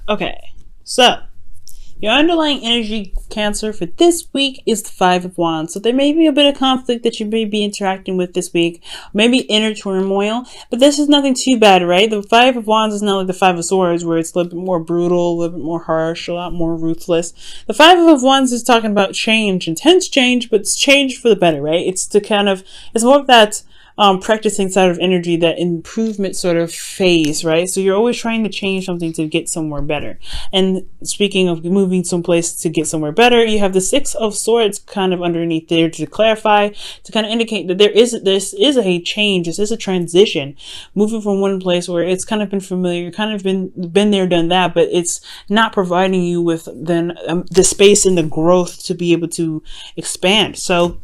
Okay, so your underlying energy, Cancer, for this week is the Five of Wands. So there may be a bit of conflict that you may be interacting with this week, maybe inner turmoil, but this is nothing too bad, right? The Five of Wands is not like the Five of Swords, where it's a little bit more brutal, a little bit more harsh, a lot more ruthless. The Five of Wands is talking about change, intense change, but it's change for the better, right? It's more of that practicing side of energy, that improvement sort of phase, right? So you're always trying to change something to get somewhere better. And speaking of moving someplace to get somewhere better, you have the Six of Swords kind of underneath there to clarify, to kind of indicate that this is a change, this is a transition, moving from one place where it's kind of been familiar, kind of been there, done that, but it's not providing you with then the space and the growth to be able to expand. So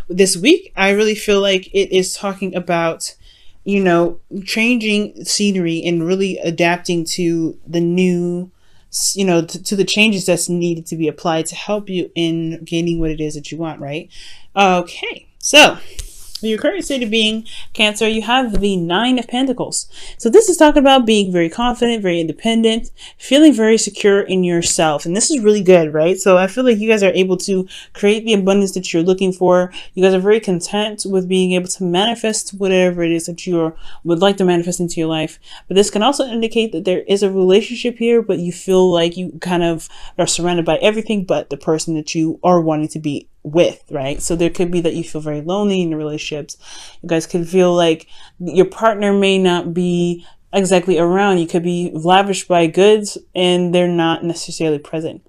this week, I really feel like it is talking about, changing scenery and really adapting to the new, to the changes that's needed to be applied to help you in gaining what it is that you want, right? Okay, so your current state of being, Cancer, you have the Nine of Pentacles. So this is talking about being very confident, very independent, feeling very secure in yourself. And this is really good, right? So I feel like you guys are able to create the abundance that you're looking for. You guys are very content with being able to manifest whatever it is that you would like to manifest into your life. But this can also indicate that there is a relationship here, but you feel like you kind of are surrounded by everything but the person that you are wanting to be with, right? So there could be that you feel very lonely in the relationships. You guys could feel like your partner may not be exactly around. You could be lavished by goods and they're not necessarily present.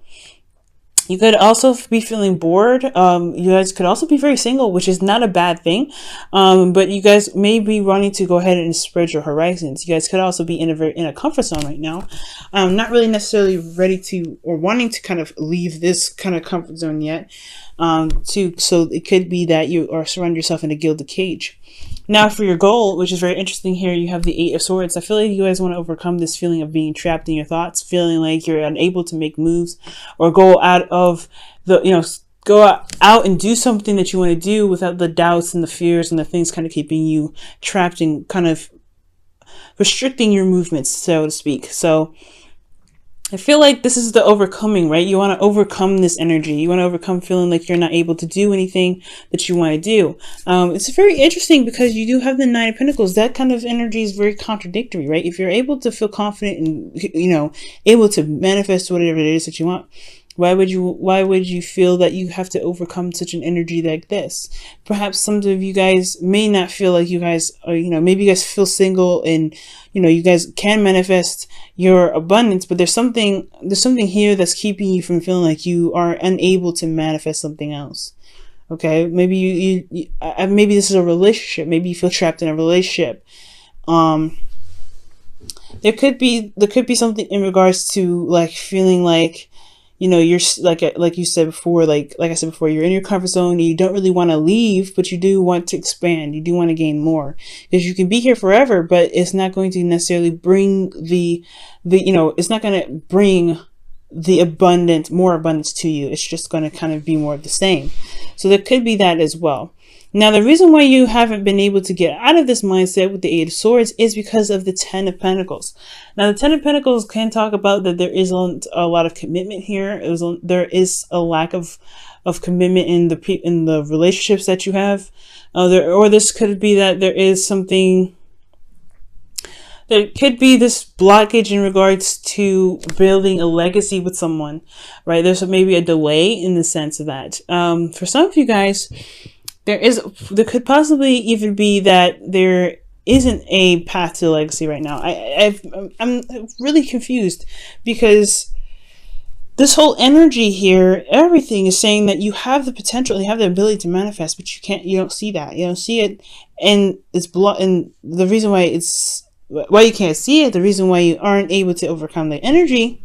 You could also be feeling bored. You guys could also be very single, which is not a bad thing. But you guys may be wanting to go ahead and spread your horizons. You guys could also be in a comfort zone right now. Not really necessarily ready to or wanting to kind of leave this kind of comfort zone yet. So it could be that you are surrounding yourself in a gilded cage. Now for your goal, which is very interesting here, you have the Eight of Swords. I feel like you guys want to overcome this feeling of being trapped in your thoughts, feeling like you're unable to make moves or go out of the, go out and do something that you want to do without the doubts and the fears and the things kind of keeping you trapped and kind of restricting your movements, so to speak. So I feel like this is the overcoming, right? You want to overcome this energy. You want to overcome feeling like you're not able to do anything that you want to do. It's very interesting because you do have the Nine of Pentacles. That kind of energy is very contradictory, right? If you're able to feel confident and, able to manifest whatever it is that you want, why would you feel that you have to overcome such an energy like this? Perhaps some of you guys may not feel like you guys are, maybe you guys feel single and, you guys can manifest your abundance, but there's something here that's keeping you from feeling like you are unable to manifest something else. Okay. Maybe maybe this is a relationship. Maybe you feel trapped in a relationship. There could be something in regards to like feeling like, you're like you said before, like I said before, you're in your comfort zone and you don't really want to leave, but you do want to expand. You do want to gain more, because you can be here forever, but it's not going to necessarily bring it's not going to bring the more abundance to you. It's just going to kind of be more of the same. So there could be that as well. Now, the reason why you haven't been able to get out of this mindset with the Eight of Swords is because of the Ten of Pentacles. Now, the Ten of Pentacles can talk about that there isn't a lot of commitment here. There is a lack of commitment in the relationships that you have. Or this could be that there is something. There could be this blockage in regards to building a legacy with someone, right? There's maybe a delay in the sense of that. For some of you guys, there could possibly even be that there isn't a path to legacy right now. I'm really confused because this whole energy here, everything is saying that you have the potential, you have the ability to manifest, but you don't see that. You don't see it, and and the reason why you can't see it, the reason why you aren't able to overcome the energy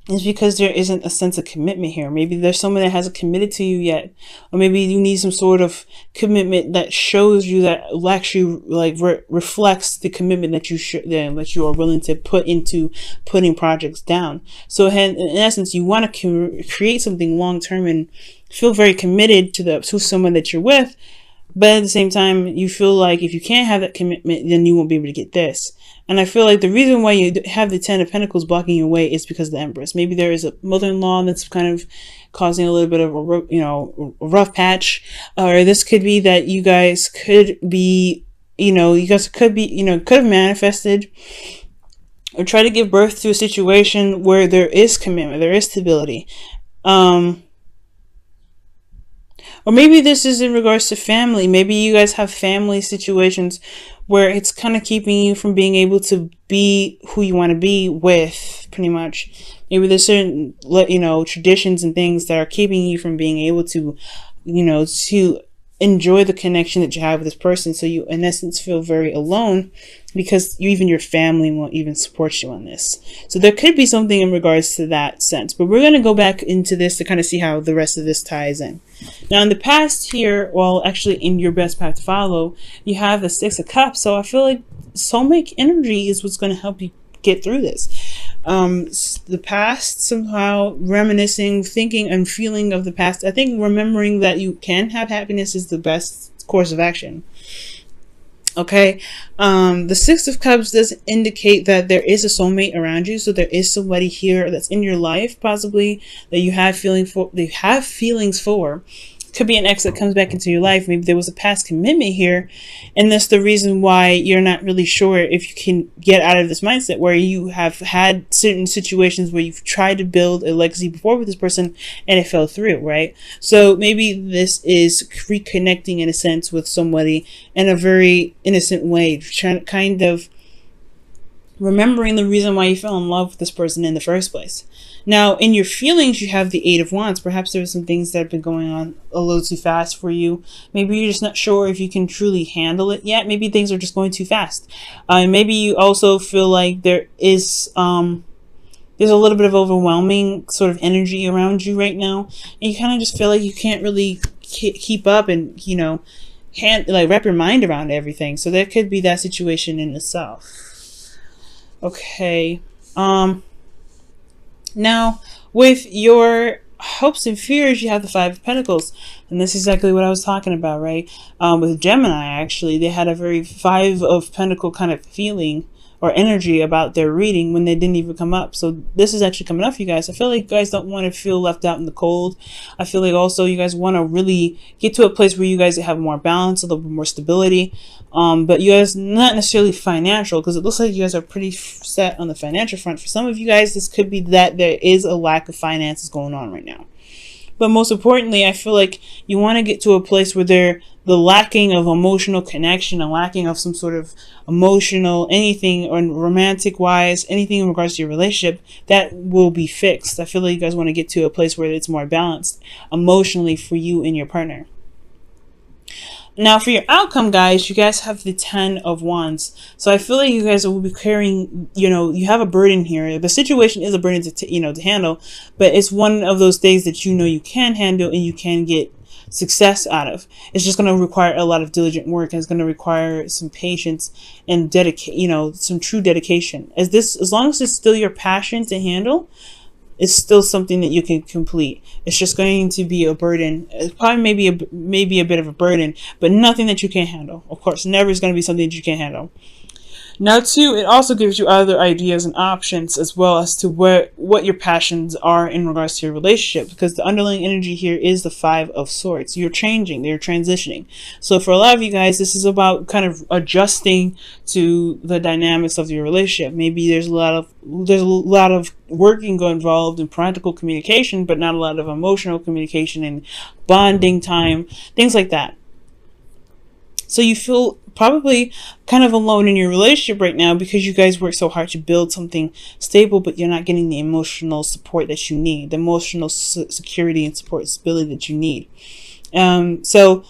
is because there isn't a sense of commitment here. Maybe there's someone that hasn't committed to you yet, or maybe you need some sort of commitment that shows you that actually reflects the commitment that you are willing to put into putting projects down. So in essence, you want to create something long term and feel very committed to someone that you're with. But at the same time, you feel like if you can't have that commitment, then you won't be able to get this. And I feel like the reason why you have the Ten of Pentacles blocking your way is because of the Empress. Maybe there is a mother-in-law that's kind of causing a little bit of a rough patch, or this could be that you guys could be, could have manifested or try to give birth to a situation where there is commitment, there is stability. Or maybe this is in regards to family. Maybe you guys have family situations where it's kind of keeping you from being able to be who you want to be with, pretty much. Maybe there's certain, traditions and things that are keeping you from being able to, to enjoy the connection that you have with this person. So you, in essence, feel very alone because even your family won't even support you on this. So there could be something in regards to that sense. But we're going to go back into this to kind of see how the rest of this ties in. Now, in the past here, well, actually in your best path to follow, you have the Six of Cups. So I feel like soulmate energy is what's going to help you get through this. The past, somehow reminiscing, thinking and feeling of the past. I think remembering that you can have happiness is the best course of action. Okay. The Six of Cups does indicate that there is a soulmate around you. So there is somebody here that's in your life, possibly, that you have feelings for. Could be an ex that comes back into your life. Maybe there was a past commitment here, and that's the reason why you're not really sure if you can get out of this mindset where you have had certain situations where you've tried to build a legacy before with this person and it fell through, right? So maybe this is reconnecting in a sense with somebody in a very innocent way, trying kind of remembering the reason why you fell in love with this person in the first place. Now, in your feelings, you have the Eight of Wands. Perhaps there are some things that have been going on a little too fast for you. Maybe you're just not sure if you can truly handle it yet. Maybe things are just going too fast. Maybe you also feel like there is there's a little bit of overwhelming sort of energy around you right now, and you kind of just feel like you can't really keep up and wrap your mind around everything. So there could be that situation in itself. Okay. Now, with your hopes and fears, you have the Five of Pentacles. And this is exactly what I was talking about, right? With Gemini, actually, they had a very Five of Pentacle kind of feeling or energy about their reading when they didn't even come up. So this is actually coming up for you guys. I feel like you guys don't want to feel left out in the cold. I feel like also you guys want to really get to a place where you guys have more balance, a little bit more stability. But you guys, not necessarily financial, because it looks like you guys are pretty set on the financial front. For some of you guys, this could be that there is a lack of finances going on right now. But most importantly, I feel like you want to get to a place where the lacking of emotional connection and lacking of some sort of emotional anything or romantic wise, anything in regards to your relationship, that will be fixed. I feel like you guys want to get to a place where it's more balanced emotionally for you and your partner. Now, for your outcome, guys, you guys have the Ten of Wands. So I feel like you guys will be carrying, you have a burden here. The situation is a burden to handle, but it's one of those things that you can handle and you can get success out of. It's just going to require a lot of diligent work, and it's going to require some patience and some true dedication. As long as it's still your passion to handle, it's still something that you can complete. It's just going to be a burden. It's probably maybe a bit of a burden, but nothing that you can't handle. Of course, never is going to be something that you can't handle. Now, too, it also gives you other ideas and options as well as to what your passions are in regards to your relationship, because the underlying energy here is the Five of Swords. You're changing, you're transitioning. So for a lot of you guys, this is about kind of adjusting to the dynamics of your relationship. Maybe there's a lot of working involved in practical communication, but not a lot of emotional communication and bonding time, things like that. So you feel probably kind of alone in your relationship right now because you guys work so hard to build something stable, but you're not getting the emotional support that you need, the emotional security and support, stability that you need. So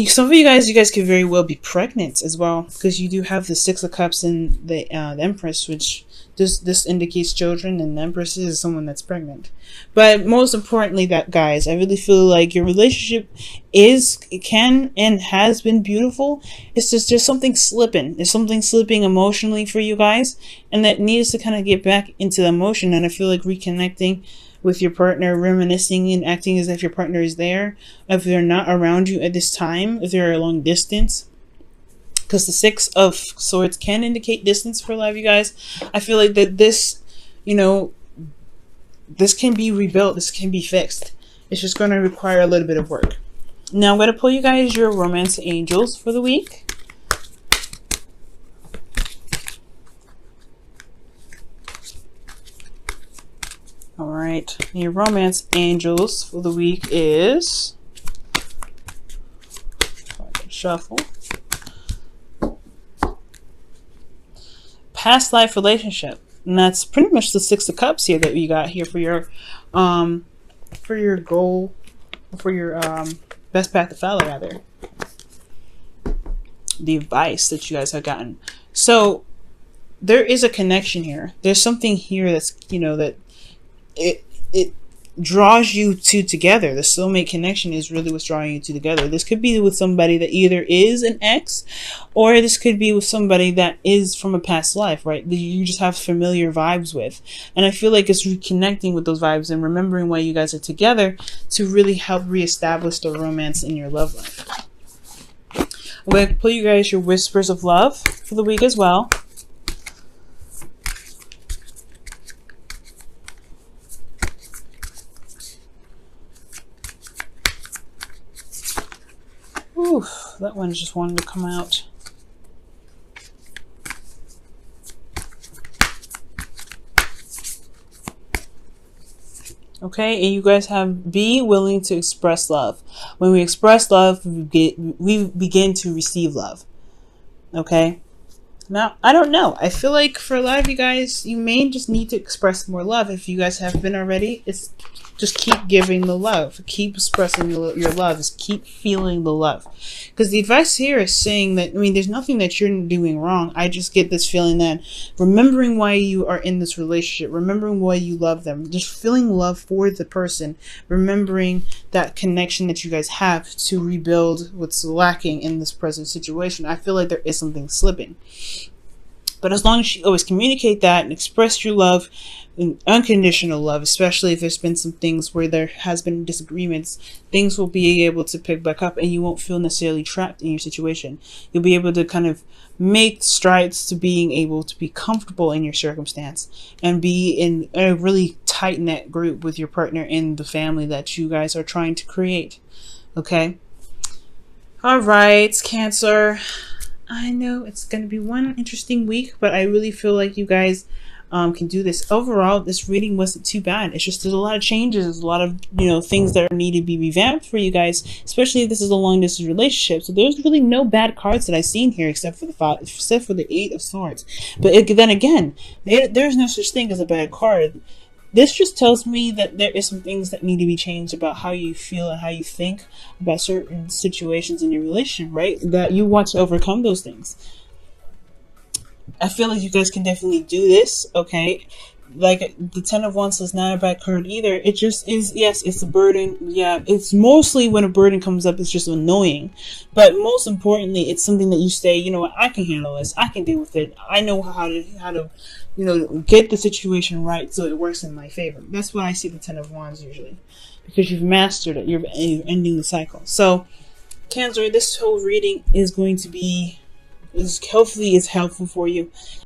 some of you guys could very well be pregnant as well, because you do have the Six of Cups and the Empress, which this indicates children, and the Empress is someone that's pregnant. But most importantly, guys, I really feel like your relationship can and has been beautiful. It's just something slipping. There's something slipping emotionally for you guys, and that needs to kind of get back into the emotion. And I feel like reconnecting with your partner, reminiscing and acting as if your partner is there. If they're not around you at this time, if they're a long distance, because the Six of Swords can indicate distance for a lot of you guys. I feel like that this, you know, this can be rebuilt. This can be fixed. It's just going to require a little bit of work. Now I'm going to pull you guys your romance angels for the week. All right, your romance angels for the week is, shuffle, past life relationship, and that's pretty much the Six of Cups here that you got here for your goal, for your best path to follow, rather. The advice that you guys have gotten. So there is a connection here. There's something here that's, you know, that it draws you two together. The soulmate connection is really what's drawing you two together. This could be with somebody that either is an ex, or this could be with somebody that is from a past life, right? That you just have familiar vibes with. And I feel like it's reconnecting with those vibes and remembering why you guys are together to really help reestablish the romance in your love life. I'm going to pull you guys your whispers of love for the week as well. Oof, that one just wanted to come out. Okay, and you guys have be willing to express love. When we express love, we begin to receive love. Okay? Now, I don't know. I feel like for a lot of you guys, you may just need to express more love. If you guys have been already, it's just keep giving the love. Keep expressing your love. Just keep feeling the love. Because the advice here is saying that, I mean, there's nothing that you're doing wrong. I just get this feeling that remembering why you are in this relationship, remembering why you love them, just feeling love for the person, remembering that connection that you guys have to rebuild what's lacking in this present situation. I feel like there is something slipping. But as long as you always communicate that and express your love, and unconditional love, especially if there's been some things where there has been disagreements, things will be able to pick back up and you won't feel necessarily trapped in your situation. You'll be able to kind of make strides to being able to be comfortable in your circumstance and be in a really tight-knit group with your partner in the family that you guys are trying to create. Okay? All right, Cancer. I know it's going to be one interesting week, but I really feel like you guys can do this. Overall, this reading wasn't too bad. It's just there's a lot of changes, there's a lot of, you know, things that need to be revamped for you guys, especially if this is a long distance relationship. So there's really no bad cards that I've seen here except for the Eight of Swords. But then again, there's no such thing as a bad card. This just tells me that there is some things that need to be changed about how you feel and how you think about certain situations in your relationship, right? That you want to overcome those things. I feel like you guys can definitely do this, okay? Like, the Ten of Wands is not a bad card either. It just is, yes, it's a burden. Yeah, it's mostly when a burden comes up, it's just annoying. But most importantly, it's something that you say, you know what, I can handle this. I can deal with it. I know how to you know, get the situation right so it works in my favor. That's why I see the Ten of Wands usually. Because you've mastered it. You're ending the cycle. So, Cancer, this whole reading is going to be, hopefully is helpful for you.